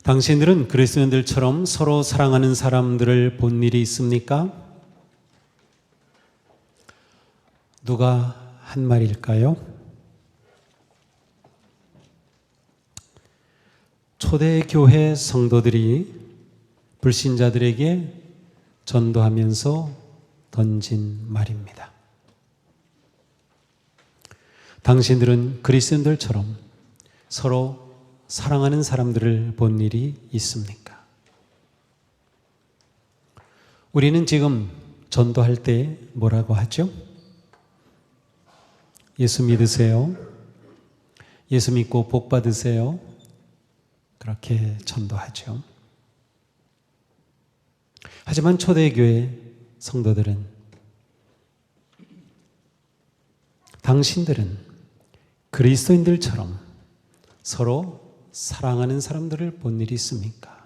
당신들은 그리스도인들처럼 서로 사랑하는 사람들을 본 일이 있습니까? 누가 한 말일까요? 초대교회 성도들이 불신자들에게 전도하면서 던진 말입니다. 당신들은 그리스도인들처럼 서로 사랑하는 사람들을 본 일이 있습니까? 우리는 지금 전도할 때 뭐라고 하죠? 예수 믿으세요. 예수 믿고 복 받으세요. 그렇게 전도하죠. 하지만 초대교회 성도들은, 당신들은 그리스도인들처럼 서로 사랑하는 사람들을 본 일이 있습니까?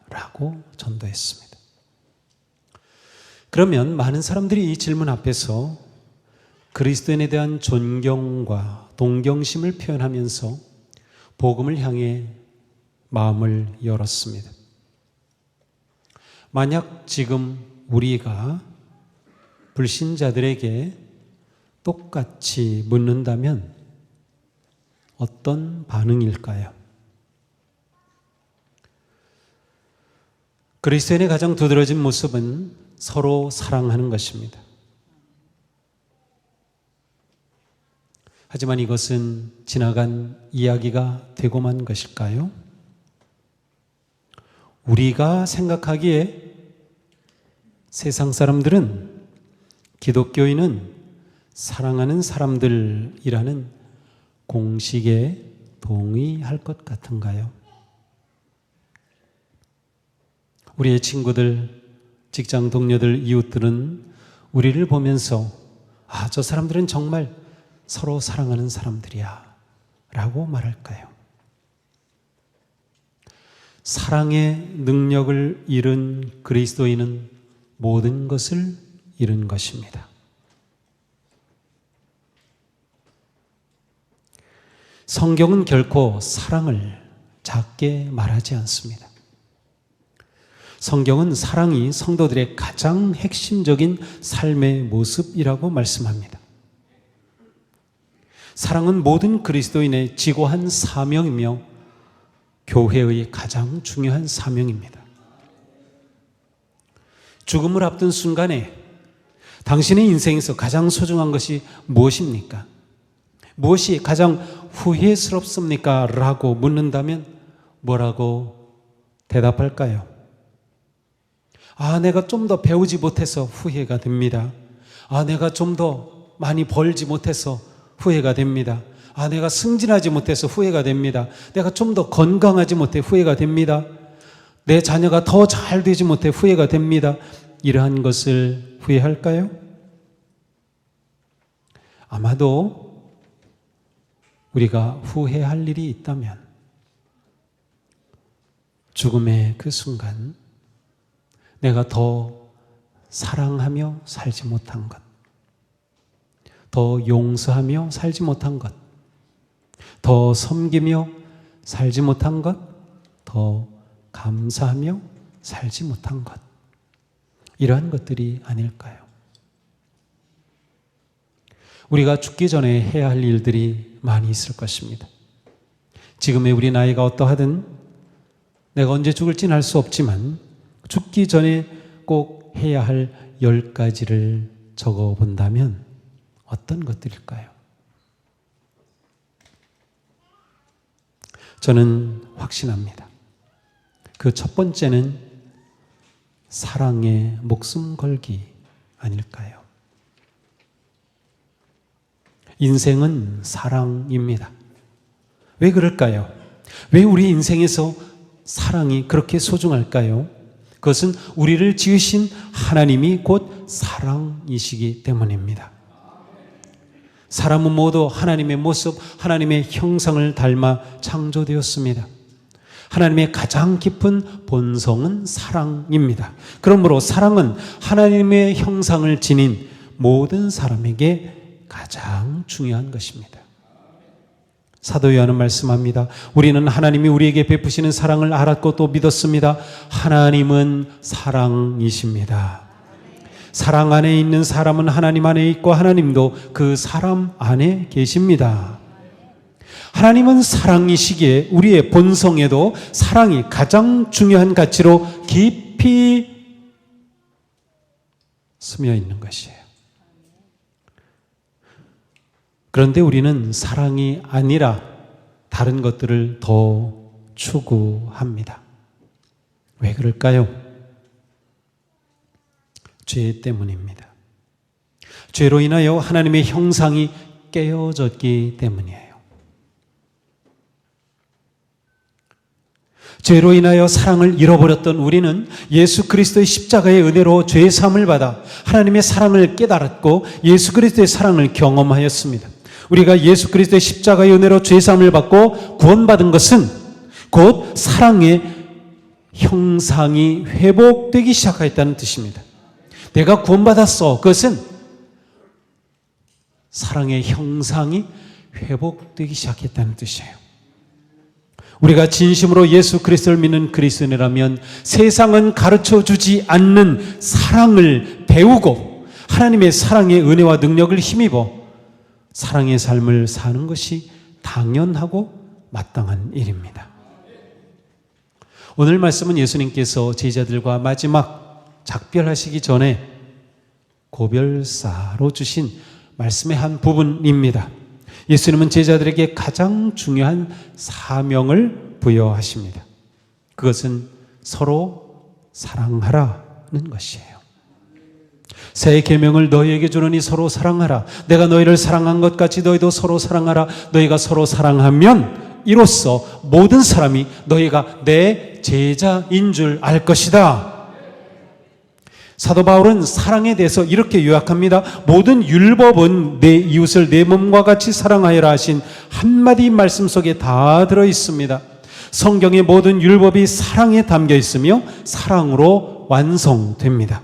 라고 전도했습니다. 그러면 많은 사람들이 이 질문 앞에서 그리스도인에 대한 존경과 동경심을 표현하면서 복음을 향해 마음을 열었습니다. 만약 지금 우리가 불신자들에게 똑같이 묻는다면 어떤 반응일까요? 그리스도인의 가장 두드러진 모습은 서로 사랑하는 것입니다. 하지만 이것은 지나간 이야기가 되고만 것일까요? 우리가 생각하기에 세상 사람들은, 기독교인은 사랑하는 사람들이라는 공식에 동의할 것 같은가요? 우리의 친구들, 직장 동료들, 이웃들은 우리를 보면서 저 사람들은 정말 서로 사랑하는 사람들이야 라고 말할까요? 사랑의 능력을 잃은 그리스도인은 모든 것을 잃은 것입니다. 성경은 결코 사랑을 작게 말하지 않습니다. 성경은 사랑이 성도들의 가장 핵심적인 삶의 모습이라고 말씀합니다. 사랑은 모든 그리스도인의 지고한 사명이며 교회의 가장 중요한 사명입니다. 죽음을 앞둔 순간에 당신의 인생에서 가장 소중한 것이 무엇입니까? 무엇이 가장 후회스럽습니까? 라고 묻는다면 뭐라고 대답할까요? 내가 좀 더 배우지 못해서 후회가 됩니다. 내가 좀 더 많이 벌지 못해서 후회가 됩니다. 내가 승진하지 못해서 후회가 됩니다. 내가 좀 더 건강하지 못해 후회가 됩니다. 내 자녀가 더 잘 되지 못해 후회가 됩니다. 이러한 것을 후회할까요? 아마도 우리가 후회할 일이 있다면 죽음의 그 순간 내가 더 사랑하며 살지 못한 것, 더 용서하며 살지 못한 것, 더 섬기며 살지 못한 것, 더 감사하며 살지 못한 것, 이러한 것들이 아닐까요? 우리가 죽기 전에 해야 할 일들이 많이 있을 것입니다. 지금의 우리 나이가 어떠하든 내가 언제 죽을지는 알 수 없지만 죽기 전에 꼭 해야 할 10가지를 적어본다면 어떤 것들일까요? 저는 확신합니다. 그 첫 번째는 사랑에 목숨 걸기 아닐까요? 인생은 사랑입니다. 왜 그럴까요? 왜 우리 인생에서 사랑이 그렇게 소중할까요? 그것은 우리를 지으신 하나님이 곧 사랑이시기 때문입니다. 사람은 모두 하나님의 모습, 하나님의 형상을 닮아 창조되었습니다. 하나님의 가장 깊은 본성은 사랑입니다. 그러므로 사랑은 하나님의 형상을 지닌 모든 사람에게 가장 중요한 것입니다. 사도 요한은 말씀합니다. 우리는 하나님이 우리에게 베푸시는 사랑을 알았고 또 믿었습니다. 하나님은 사랑이십니다. 사랑 안에 있는 사람은 하나님 안에 있고 하나님도 그 사람 안에 계십니다. 하나님은 사랑이시기에 우리의 본성에도 사랑이 가장 중요한 가치로 깊이 스며 있는 것이에요. 그런데 우리는 사랑이 아니라 다른 것들을 더 추구합니다. 왜 그럴까요? 죄 때문입니다. 죄로 인하여 하나님의 형상이 깨어졌기 때문이에요. 죄로 인하여 사랑을 잃어버렸던 우리는 예수 그리스도의 십자가의 은혜로 죄의 사함을 받아 하나님의 사랑을 깨달았고 예수 그리스도의 사랑을 경험하였습니다. 우리가 예수 그리스도의 십자가의 은혜로 죄의 사함을 받고 구원받은 것은 곧 사랑의 형상이 회복되기 시작하였다는 뜻입니다. 내가 구원받았어. 그것은 사랑의 형상이 회복되기 시작했다는 뜻이에요. 우리가 진심으로 예수 그리스도를 믿는 그리스도인이라면 세상은 가르쳐주지 않는 사랑을 배우고 하나님의 사랑의 은혜와 능력을 힘입어 사랑의 삶을 사는 것이 당연하고 마땅한 일입니다. 오늘 말씀은 예수님께서 제자들과 마지막 작별하시기 전에 고별사로 주신 말씀의 한 부분입니다. 예수님은 제자들에게 가장 중요한 사명을 부여하십니다. 그것은 서로 사랑하라는 것이에요. 새 계명을 너희에게 주노니 서로 사랑하라. 내가 너희를 사랑한 것 같이 너희도 서로 사랑하라. 너희가 서로 사랑하면 이로써 모든 사람이 너희가 내 제자인 줄 알 것이다. 사도 바울은 사랑에 대해서 이렇게 요약합니다. 모든 율법은 내 이웃을 내 몸과 같이 사랑하여라 하신 한마디 말씀 속에 다 들어 있습니다. 성경의 모든 율법이 사랑에 담겨 있으며 사랑으로 완성됩니다.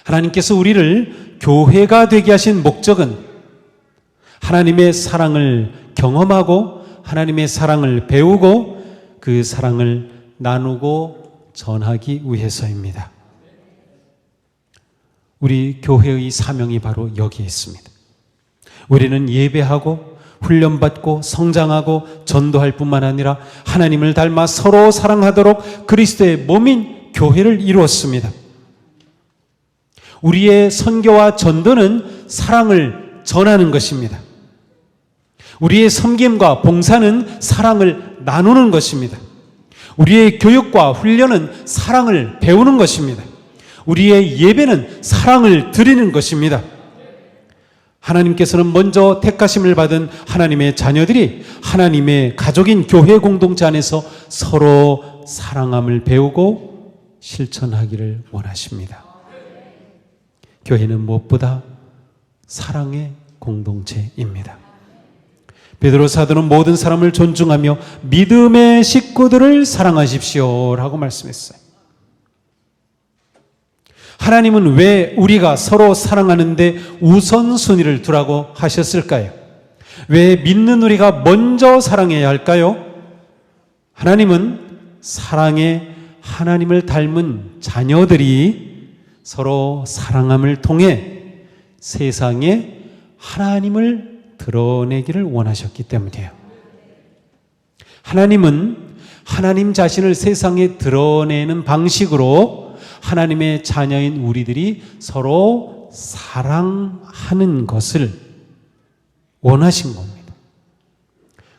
하나님께서 우리를 교회가 되게 하신 목적은 하나님의 사랑을 경험하고 하나님의 사랑을 배우고 그 사랑을 나누고 전하기 위해서입니다. 우리 교회의 사명이 바로 여기에 있습니다. 우리는 예배하고 훈련받고 성장하고 전도할 뿐만 아니라 하나님을 닮아 서로 사랑하도록 그리스도의 몸인 교회를 이루었습니다. 우리의 선교와 전도는 사랑을 전하는 것입니다. 우리의 섬김과 봉사는 사랑을 나누는 것입니다. 우리의 교육과 훈련은 사랑을 배우는 것입니다. 우리의 예배는 사랑을 드리는 것입니다. 하나님께서는 먼저 택하심을 받은 하나님의 자녀들이 하나님의 가족인 교회 공동체 안에서 서로 사랑함을 배우고 실천하기를 원하십니다. 교회는 무엇보다 사랑의 공동체입니다. 베드로 사도는 모든 사람을 존중하며 믿음의 식구들을 사랑하십시오라고 말씀했어요. 하나님은 왜 우리가 서로 사랑하는데 우선순위를 두라고 하셨을까요? 왜 믿는 우리가 먼저 사랑해야 할까요? 하나님은 사랑에 하나님을 닮은 자녀들이 서로 사랑함을 통해 세상에 하나님을 드러내기를 원하셨기 때문이에요. 하나님은 하나님 자신을 세상에 드러내는 방식으로 하나님의 자녀인 우리들이 서로 사랑하는 것을 원하신 겁니다.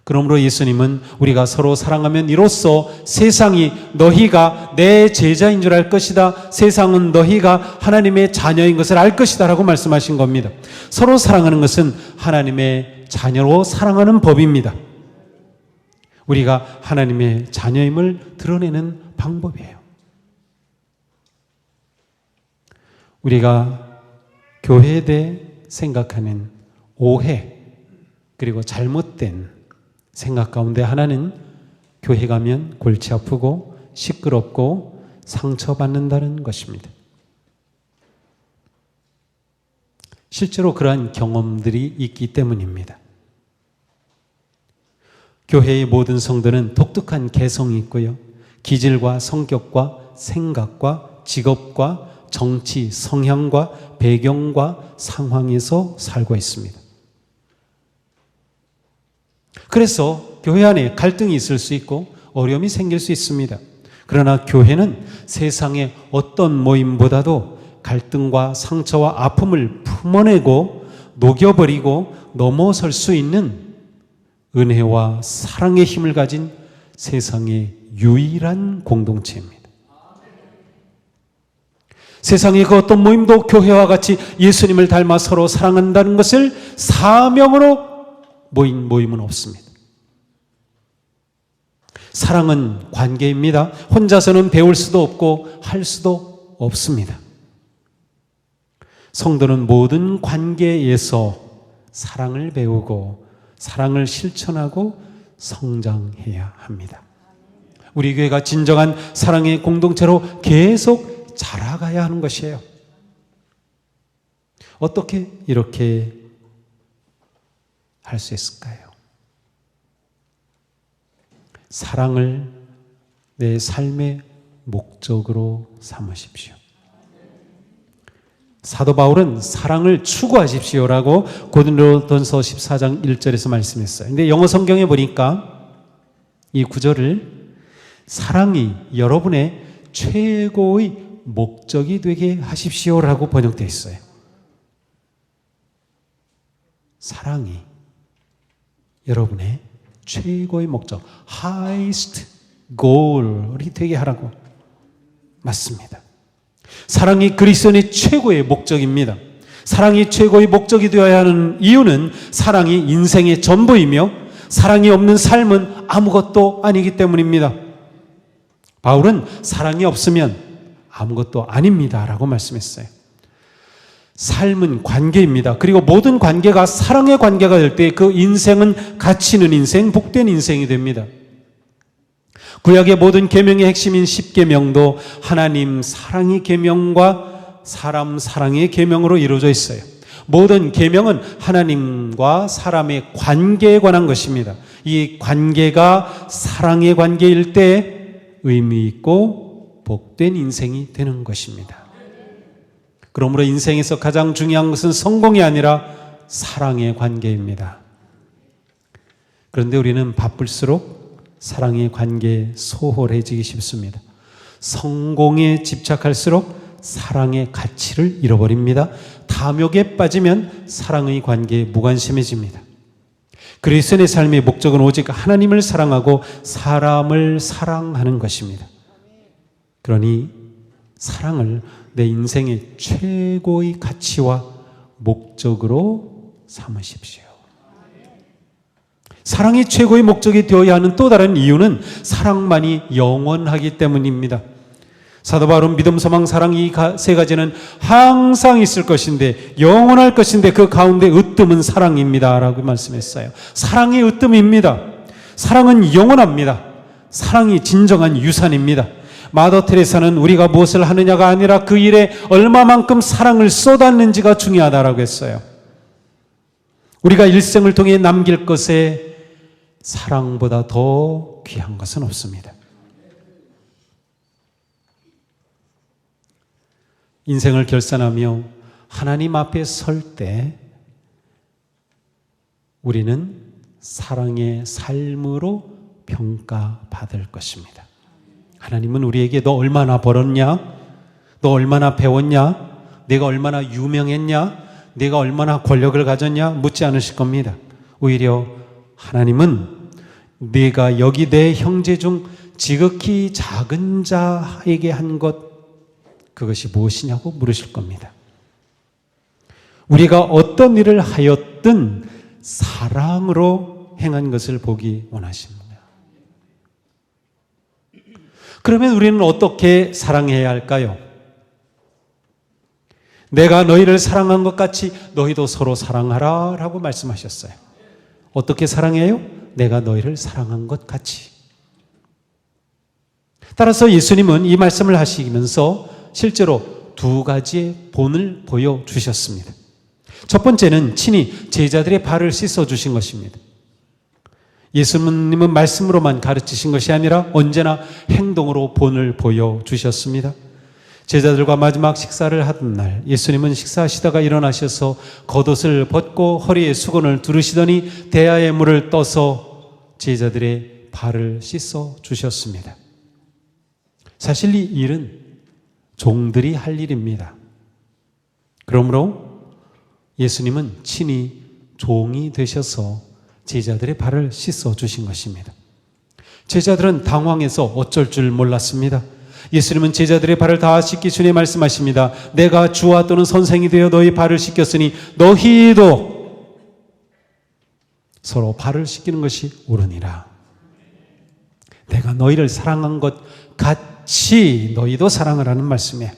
그러므로 예수님은 우리가 서로 사랑하면 이로써 세상이 너희가 내 제자인 줄 알 것이다. 세상은 너희가 하나님의 자녀인 것을 알 것이다 라고 말씀하신 겁니다. 서로 사랑하는 것은 하나님의 자녀로 사랑하는 법입니다. 우리가 하나님의 자녀임을 드러내는 방법이에요. 우리가 교회에 대해 생각하는 오해 그리고 잘못된 생각 가운데 하나는 교회 가면 골치 아프고 시끄럽고 상처받는다는 것입니다. 실제로 그러한 경험들이 있기 때문입니다. 교회의 모든 성도는 독특한 개성이 있고요. 기질과 성격과 생각과 직업과 정치, 성향과 배경과 상황에서 살고 있습니다. 그래서 교회 안에 갈등이 있을 수 있고 어려움이 생길 수 있습니다. 그러나 교회는 세상의 어떤 모임보다도 갈등과 상처와 아픔을 품어내고 녹여버리고 넘어설 수 있는 은혜와 사랑의 힘을 가진 세상의 유일한 공동체입니다. 세상의 그 어떤 모임도 교회와 같이 예수님을 닮아 서로 사랑한다는 것을 사명으로 모인 모임은 없습니다. 사랑은 관계입니다. 혼자서는 배울 수도 없고 할 수도 없습니다. 성도는 모든 관계에서 사랑을 배우고 사랑을 실천하고 성장해야 합니다. 우리 교회가 진정한 사랑의 공동체로 계속 자라가야 하는 것이에요. 어떻게 이렇게 할 수 있을까요? 사랑을 내 삶의 목적으로 삼으십시오. 사도 바울은 사랑을 추구하십시오라고 고린도전서 14장 1절에서 말씀했어요. 근데 영어 성경에 보니까 이 구절을 사랑이 여러분의 최고의 목적이 되게 하십시오라고 번역되어 있어요. 사랑이 여러분의 최고의 목적, highest goal이 되게 하라고. 맞습니다. 사랑이 그리스도인의 최고의 목적입니다. 사랑이 최고의 목적이 되어야 하는 이유는 사랑이 인생의 전부이며 사랑이 없는 삶은 아무것도 아니기 때문입니다. 바울은 사랑이 없으면 아무것도 아닙니다 라고 말씀했어요. 삶은 관계입니다. 그리고 모든 관계가 사랑의 관계가 될 때 그 인생은 가치 있는 인생, 복된 인생이 됩니다. 구약의 모든 계명의 핵심인 10계명도 하나님 사랑의 계명과 사람 사랑의 계명으로 이루어져 있어요. 모든 계명은 하나님과 사람의 관계에 관한 것입니다. 이 관계가 사랑의 관계일 때 의미 있고 복된 인생이 되는 것입니다. 그러므로 인생에서 가장 중요한 것은 성공이 아니라 사랑의 관계입니다. 그런데 우리는 바쁠수록 사랑의 관계에 소홀해지기 쉽습니다. 성공에 집착할수록 사랑의 가치를 잃어버립니다. 탐욕에 빠지면 사랑의 관계에 무관심해집니다. 그리스도인의 삶의 목적은 오직 하나님을 사랑하고 사람을 사랑하는 것입니다. 그러니 사랑을 내 인생의 최고의 가치와 목적으로 삼으십시오. 사랑이 최고의 목적이 되어야 하는 또 다른 이유는 사랑만이 영원하기 때문입니다. 사도 바울은 믿음, 소망, 사랑 이 세 가지는 항상 있을 것인데 영원할 것인데 그 가운데 으뜸은 사랑입니다 라고 말씀했어요. 사랑이 으뜸입니다. 사랑은 영원합니다. 사랑이 진정한 유산입니다. 마더 테레사는 우리가 무엇을 하느냐가 아니라 그 일에 얼마만큼 사랑을 쏟았는지가 중요하다라고 했어요. 우리가 일생을 통해 남길 것에 사랑보다 더 귀한 것은 없습니다. 인생을 결산하며 하나님 앞에 설 때 우리는 사랑의 삶으로 평가받을 것입니다. 하나님은 우리에게 너 얼마나 벌었냐? 너 얼마나 배웠냐? 내가 얼마나 유명했냐? 내가 얼마나 권력을 가졌냐? 묻지 않으실 겁니다. 오히려 하나님은 네가 여기 내 형제 중 지극히 작은 자에게 한 것 그것이 무엇이냐고 물으실 겁니다. 우리가 어떤 일을 하였든 사랑으로 행한 것을 보기 원하십니다. 그러면 우리는 어떻게 사랑해야 할까요? 내가 너희를 사랑한 것 같이 너희도 서로 사랑하라 라고 말씀하셨어요. 어떻게 사랑해요? 내가 너희를 사랑한 것 같이. 따라서 예수님은 이 말씀을 하시면서 실제로 두 가지의 본을 보여주셨습니다. 첫 번째는 친히 제자들의 발을 씻어주신 것입니다. 예수님은 말씀으로만 가르치신 것이 아니라 언제나 행동으로 본을 보여주셨습니다. 제자들과 마지막 식사를 하던 날 예수님은 식사하시다가 일어나셔서 겉옷을 벗고 허리에 수건을 두르시더니 대야에 물을 떠서 제자들의 발을 씻어 주셨습니다. 사실 이 일은 종들이 할 일입니다. 그러므로 예수님은 친히 종이 되셔서 제자들의 발을 씻어 주신 것입니다. 제자들은 당황해서 어쩔 줄 몰랐습니다. 예수님은 제자들의 발을 다 씻기 전에 말씀하십니다. 내가 주와 또는 선생이 되어 너희 발을 씻겼으니 너희도 서로 발을 씻기는 것이 옳으니라. 내가 너희를 사랑한 것 같이 너희도 사랑을 하는 말씀이에요.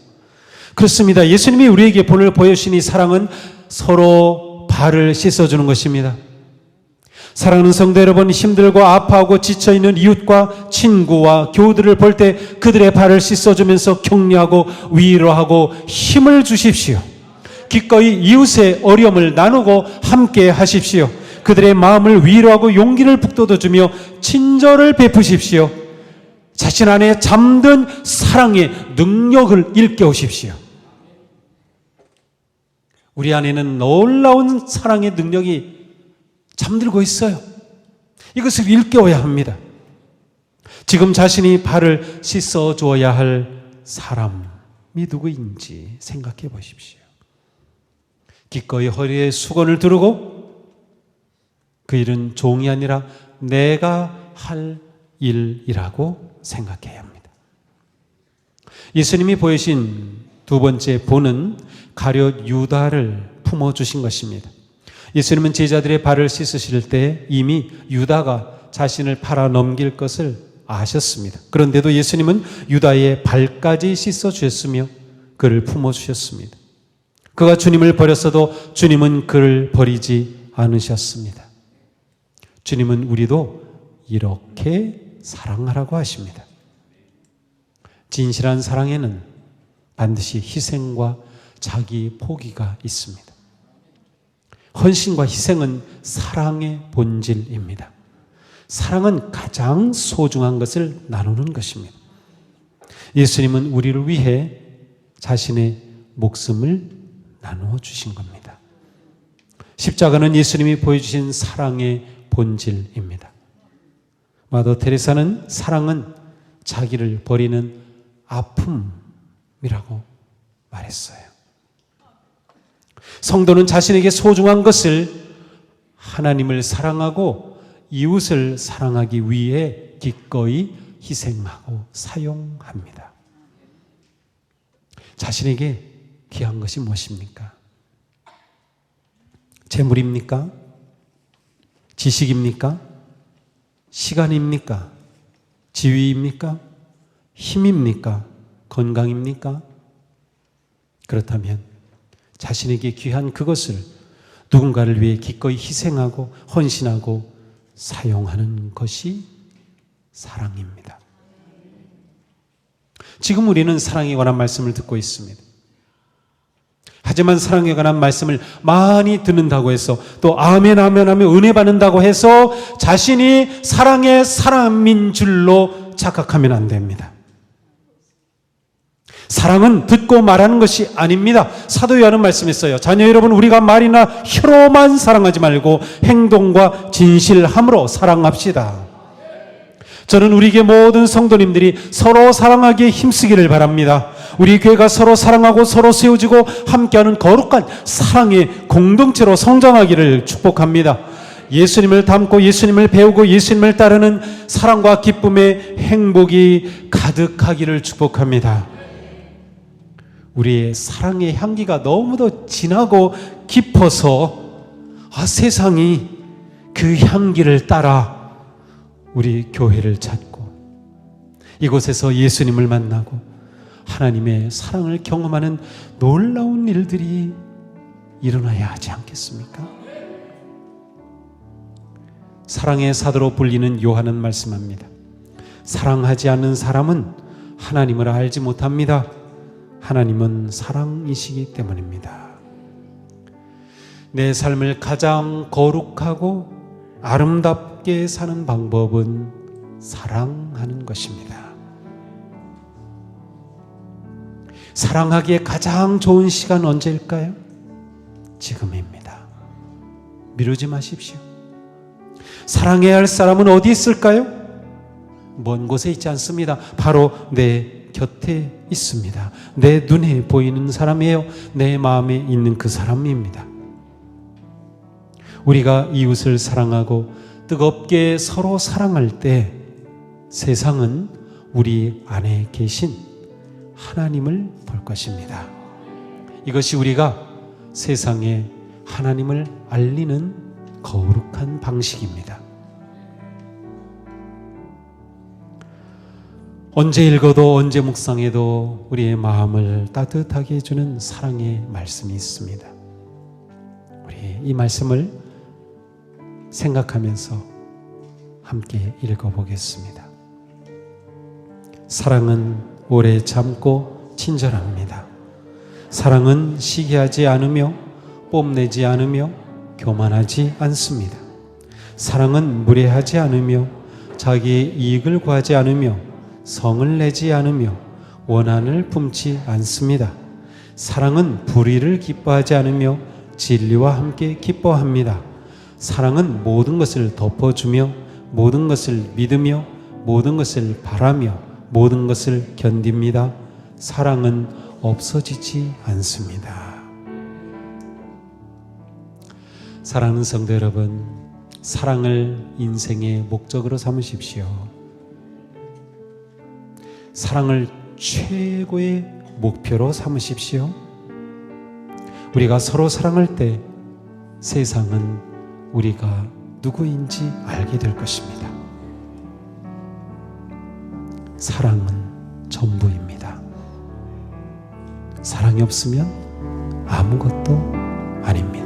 그렇습니다. 예수님이 우리에게 본을 보여주신 이 사랑은 서로 발을 씻어주는 것입니다. 사랑하는 성도 여러분, 힘들고 아파하고 지쳐있는 이웃과 친구와 교우들을 볼 때 그들의 발을 씻어주면서 격려하고 위로하고 힘을 주십시오. 기꺼이 이웃의 어려움을 나누고 함께 하십시오. 그들의 마음을 위로하고 용기를 북돋워주며 친절을 베푸십시오. 자신 안에 잠든 사랑의 능력을 일깨우십시오. 우리 안에는 놀라운 사랑의 능력이 잠들고 있어요. 이것을 일깨워야 합니다. 지금 자신이 발을 씻어 주어야 할 사람이 누구인지 생각해 보십시오. 기꺼이 허리에 수건을 두르고 그 일은 종이 아니라 내가 할 일이라고 생각해야 합니다. 예수님이 보이신 두 번째 본은 가룟 유다를 품어주신 것입니다. 예수님은 제자들의 발을 씻으실 때 이미 유다가 자신을 팔아 넘길 것을 아셨습니다. 그런데도 예수님은 유다의 발까지 씻어주셨으며 그를 품어주셨습니다. 그가 주님을 버렸어도 주님은 그를 버리지 않으셨습니다. 주님은 우리도 이렇게 사랑하라고 하십니다. 진실한 사랑에는 반드시 희생과 자기 포기가 있습니다. 헌신과 희생은 사랑의 본질입니다. 사랑은 가장 소중한 것을 나누는 것입니다. 예수님은 우리를 위해 자신의 목숨을 나누어 주신 겁니다. 십자가는 예수님이 보여주신 사랑의 본질입니다. 마더 테레사는 사랑은 자기를 버리는 아픔이라고 말했어요. 성도는 자신에게 소중한 것을 하나님을 사랑하고 이웃을 사랑하기 위해 기꺼이 희생하고 사용합니다. 자신에게 귀한 것이 무엇입니까? 재물입니까? 지식입니까? 시간입니까? 지위입니까? 힘입니까? 건강입니까? 그렇다면 자신에게 귀한 그것을 누군가를 위해 기꺼이 희생하고 헌신하고 사용하는 것이 사랑입니다. 지금 우리는 사랑에 관한 말씀을 듣고 있습니다. 하지만 사랑에 관한 말씀을 많이 듣는다고 해서 또 아멘 아멘 하며 은혜 받는다고 해서 자신이 사랑의 사람인 줄로 착각하면 안 됩니다. 사랑은 듣고 말하는 것이 아닙니다. 사도 요한은 말씀했어요. 자녀 여러분, 우리가 말이나 혀로만 사랑하지 말고 행동과 진실함으로 사랑합시다. 저는 우리에게 모든 성도님들이 서로 사랑하기에 힘쓰기를 바랍니다. 우리 교회가 서로 사랑하고 서로 세워지고 함께하는 거룩한 사랑의 공동체로 성장하기를 축복합니다. 예수님을 닮고 예수님을 배우고 예수님을 따르는 사랑과 기쁨의 행복이 가득하기를 축복합니다. 우리의 사랑의 향기가 너무도 진하고 깊어서 세상이 그 향기를 따라 우리 교회를 찾고 이곳에서 예수님을 만나고 하나님의 사랑을 경험하는 놀라운 일들이 일어나야 하지 않겠습니까? 사랑의 사도로 불리는 요한은 말씀합니다. 사랑하지 않는 사람은 하나님을 알지 못합니다. 하나님은 사랑이시기 때문입니다. 내 삶을 가장 거룩하고 아름답고 아름답게 사는 방법은 사랑하는 것입니다. 사랑하기에 가장 좋은 시간 언제일까요? 지금입니다. 미루지 마십시오. 사랑해야 할 사람은 어디 있을까요? 먼 곳에 있지 않습니다. 바로 내 곁에 있습니다. 내 눈에 보이는 사람이에요. 내 마음에 있는 그 사람입니다. 우리가 이웃을 사랑하고 뜨겁게 서로 사랑할 때 세상은 우리 안에 계신 하나님을 볼 것입니다. 이것이 우리가 세상에 하나님을 알리는 거룩한 방식입니다. 언제 읽어도 언제 묵상해도 우리의 마음을 따뜻하게 해주는 사랑의 말씀이 있습니다. 우리 이 말씀을 생각하면서 함께 읽어보겠습니다. 사랑은 오래 참고 친절합니다. 사랑은 시기하지 않으며 뽐내지 않으며 교만하지 않습니다. 사랑은 무례하지 않으며 자기의 이익을 구하지 않으며 성을 내지 않으며 원한을 품지 않습니다. 사랑은 불의를 기뻐하지 않으며 진리와 함께 기뻐합니다. 사랑은 모든 것을 덮어주며 모든 것을 믿으며 모든 것을 바라며 모든 것을 견딥니다. 사랑은 없어지지 않습니다. 사랑하는 성도 여러분, 사랑을 인생의 목적으로 삼으십시오. 사랑을 최고의 목표로 삼으십시오. 우리가 서로 사랑할 때 세상은 우리가 누구인지 알게 될 것입니다. 사랑은 전부입니다. 사랑이 없으면 아무것도 아닙니다.